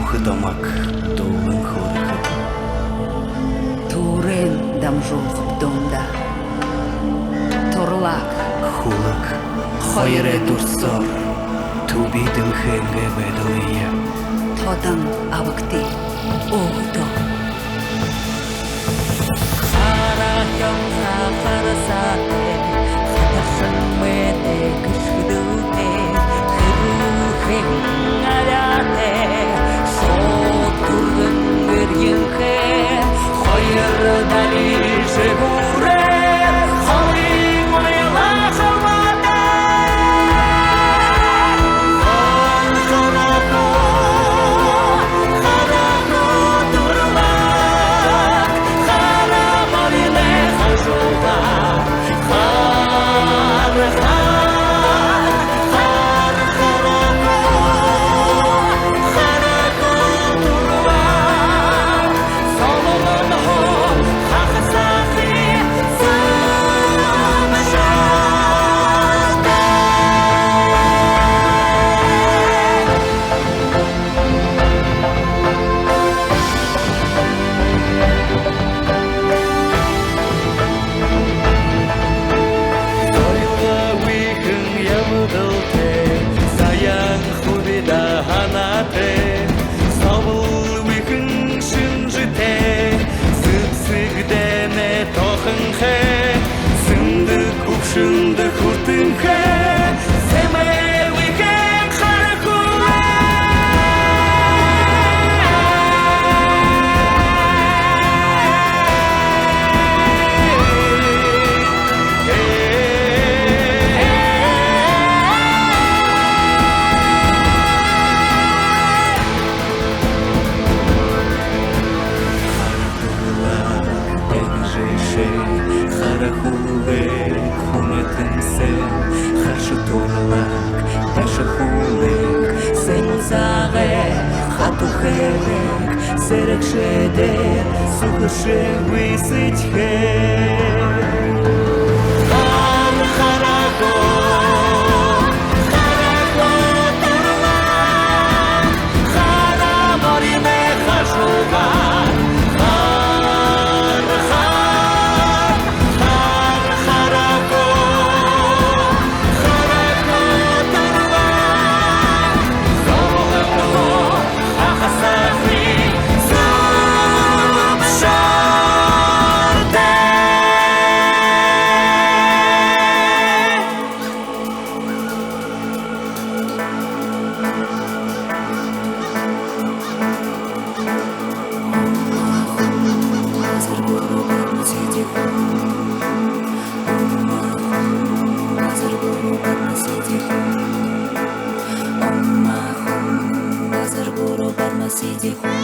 Ухыдамак долын хорыхып. Турен дамжулхып донда. Торлак. Хулык хойре дурсор. Тубидым хенге ведуия. Тодан авакти. Огудо. Харахямса харасате. Хатарсан мэте кышкыдуте. Хырухен аляте. Шотургын гыргенхе. Хойр дали жегуре. Холин майла халвате. Харако турлак. Харамалине хажула. Шынды хуртынхе, семе уйхен харахуле. Харахуле. Хашутурлак, ташахулек, сенузаре, хатухерек, серекшеде, сухаше виситхе. Харако, харако турлак, хараморине хашугак. Сиди.